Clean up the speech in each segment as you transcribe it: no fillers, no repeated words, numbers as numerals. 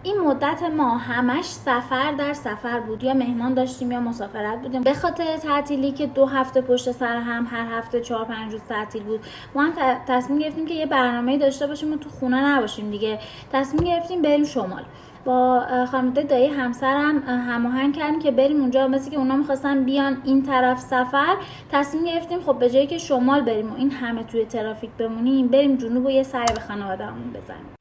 این مدت ما همش سفر در سفر بود، یا مهمان داشتیم یا مسافرت بودیم. به خاطر تعطیلی که 2 هفته پشت سر هم، هر هفته 4-5 روز تعطیل بود، ما هم تصمیم گرفتیم که یه برنامه‌ای داشته باشیم و تو خونه نباشیم دیگه. تصمیم گرفتیم بریم شمال. با خانواده دایی همسرم هماهنگ کردیم که بریم اونجا. مثل که اونا می‌خواستن بیان این طرف سفر، تصمیم گرفتیم خب به جایی که شمال بریم و این همه توی ترافیک بمونیم، بریم جنوب و یه سری به خانواده‌مون بزنیم.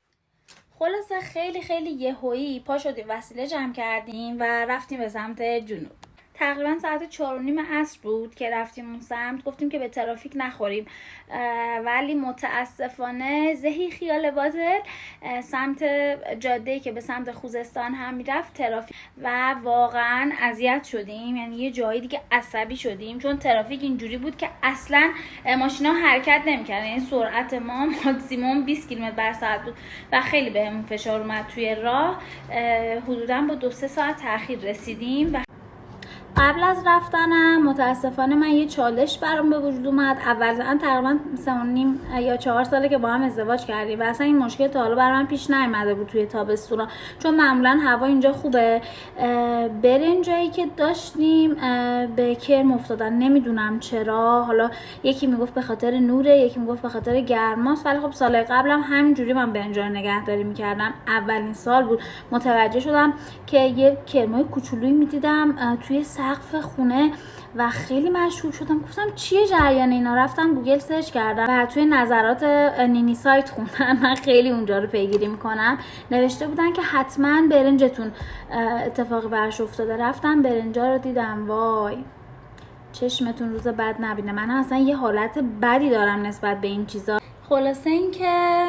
خلاصه خیلی خیلی یهویی پا شدیم، وسیله جمع کردیم و رفتیم به سمت جنوب. تقریبا ساعت 4:30 عصر بود که رفتیم اون سمت. گفتیم که به ترافیک نخوریم، ولی متاسفانه زهی خیال باطل سمت جاده‌ای که به سمت خوزستان هم میرفت ترافیک و واقعا اذیت شدیم. یعنی یه جایی دیگه عصبی شدیم، چون ترافیک اینجوری بود که اصلا ماشینا حرکت نمی‌کردن. یعنی سرعت ما ماکسیمم 20 کیلومتر بر ساعت بود و خیلی بهمون فشار اومد توی راه. حدوداً با 2-3 ساعت تأخیر رسیدیم. و قبل از رفتنم متاسفانه من یه چالش برام به وجود اومد. اولا تقریبا 3.5 یا 4 ساله که با هم ازدواج کردیم و اصلا این مشکل تا حالا برام پیش نیامده بود توی تابستونا، چون معمولا هوا اینجا خوبه. بریم جایی که داشتیم به کرم افتادن، نمیدونم چرا. حالا یکی میگفت به خاطر نوره، یکی میگفت به خاطر گرماست، ولی خب سال قبلم همینجوری من برنجا نگهداری میکردم. اولین سال بود متوجه شدم که یه کرمای کوچولویی میدیدم توی سقف خونه و خیلی مشکوک شدم. گفتم چیه جریان اینا؟ رفتم گوگل سرچ کردم و توی نظرات نینی سایت خوندم. من خیلی اونجا رو پیگیری میکنم. نوشته بودن که حتما برنجتون اتفاقی براش افتاده. رفتم برنجا رو دیدم، وای چشمتون روز بد نبینه. من اصلا یه حالت بدی دارم نسبت به این چیزا. خلاصه این که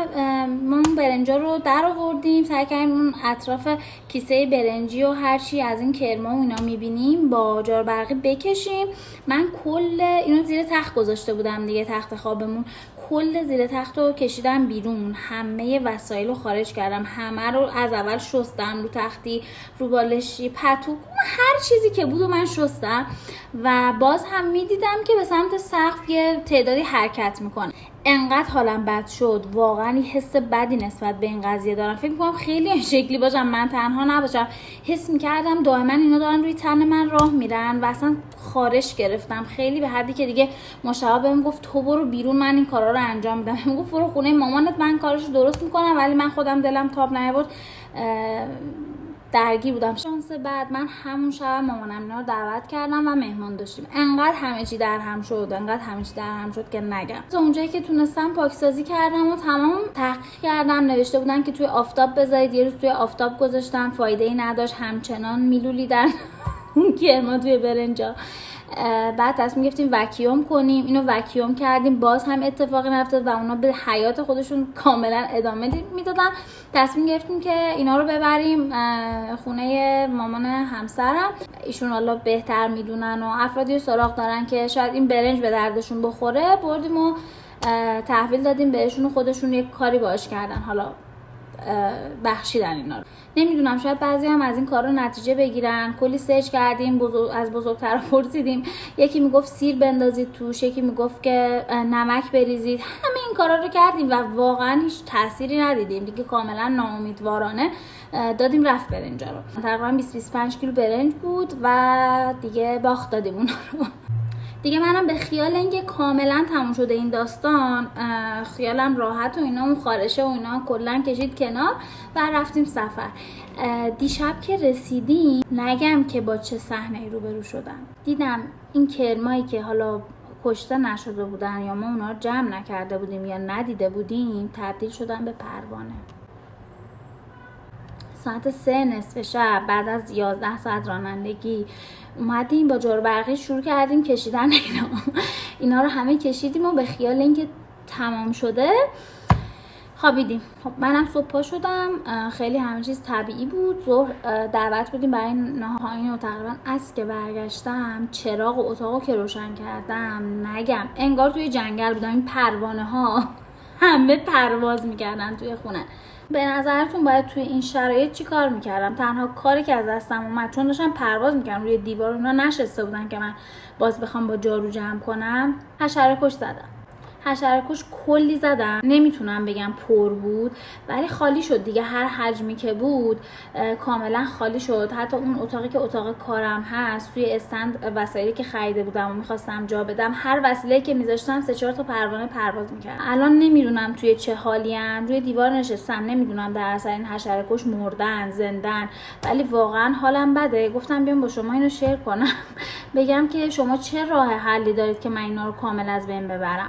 ما برنجا رو در آوردیم، سعی کردیم اون اطراف کیسه برنجی و هرچی از این کرما و اینا میبینیم با جار برقی بکشیم. من کل اینو زیر تخت گذاشته بودم دیگه، تخت خوابمون. کل زیر تخت رو کشیدم بیرون، همه وسایل رو خارج کردم، همه رو از اول شستم، رو تختی، رو بالشی، پتو، هر چیزی که بود و من شستم. و باز هم میدیدم که به سمت سقف یه تعدادی حرکت میکنه. انقدر حالم بد شد، واقعا یه حس بدی نسبت به این قضیه دارم. فکر میکنم خیلی این شکلی باشم، من تنها نباشم. حس میکردم دائما اینا دارن روی تن من راه میرن و اصلا خارش گرفتم خیلی، به حدی که دیگه مشتاق بهم گفت تو برو بیرون، من این کارا رو انجام میدم. میگفت برو خونه مامانت، من کارشو درست میکنم. ولی من خودم دلم تاب نیاورد، درگیر بودم. شانس بعد من همون شب مامانم اینا رو دعوت کردم و مهمان داشتیم. انقدر همه چی در هم شد که نگم. تو اونجایی که تونستم پاکسازی کردم و تمام تحقیق کردم. نوشته بودن که توی آفتاب بذارید. یه روز توی آفتاب گذاشتم، فایده ای نداشت، همچنان میلولیدن اون کرما توی برنجا. بعد تصمیم گرفتیم وکیوم کنیم. اینو وکیوم کردیم، باز هم اتفاقی نیفتاد و اونا به حیات خودشون کاملا ادامه میدادن. تصمیم گرفتیم که اینا رو ببریم خونه مامان همسرم. ایشون حالا بهتر میدونن و افرادی رو سراغ دارن که شاید این برنج به دردشون بخوره. بردیم و تحویل دادیم بهشون و خودشون یک کاری باهاش کردن. حالا بخشیدن اینا رو. نمیدونم، شاید بعضی هم از این کار رو نتیجه بگیرن. کلی سرچ کردیم، از بزرگتر پرسیدیم. یکی میگفت سیر بندازید توش، یکی میگفت که نمک بریزید. همه این کارا رو کردیم و واقعا هیچ تأثیری ندیدیم دیگه. کاملا ناامیدوارانه دادیم رفت برنجا رو. تقریبا 20-25 کیلو برنج بود و دیگه باخت دادیم اونا رو. دیگه منم به خیال اینکه کاملا تموم شده این داستان، خیالم راحت و اینا، اون خارشه و اینا کلا کشید کنار و رفتیم سفر. دیشب که رسیدیم نگم که با چه صحنه‌ای روبرو شدم. دیدم این کرمایی که حالا کشته نشده بودن یا ما اونا رو جمع نکرده بودیم یا ندیده بودیم، تبدیل شدن به پروانه. ساعت 3 نصف شب بعد از 11 ساعت رانندگی اومدیم با جارو برقی شروع کردیم کشیدن اینا رو همه کشیدیم و به خیال اینکه تمام شده خوابیدیم. خب منم صبح پا شدم، خیلی همه چیز طبیعی بود. ظهر دعوت بودیم برای نهار و تقریبا از که برگشتم چراغ و اتاقو که روشن کردم نگم انگار توی جنگل بودم. این پروانه ها همه پرواز میکردن توی خونه. به نظرتون باید توی این شرایط چی کار میکردم؟ تنها کاری که از دستم اومد، چون داشتم پرواز میکردم روی دیوار، اونا نشسته بودن که من باز بخوام با جارو جمع کنم، حشره کش زدم. حشره‌کش کلی زدم، نمیتونم بگم پر بود ولی خالی شد دیگه. هر حجمی که بود کاملا خالی شد. حتی اون اتاقی که اتاق کارم هست، توی استند وسایلی که خریده بودم و میخواستم جا بدم، هر وسیله‌ای که میذاشتم 3-4 تا پروانه پرواز میکرد. الان نمیدونم توی چه حالیم، روی دیوار نشستم، نمیدونم در اثر این حشره‌کش مردن زندن، ولی واقعا حالم بده. گفتم بیام با شما اینو شیر کنم بگم که شما چه راه حلی دارید که من اینا رو کامل از بین ببرم.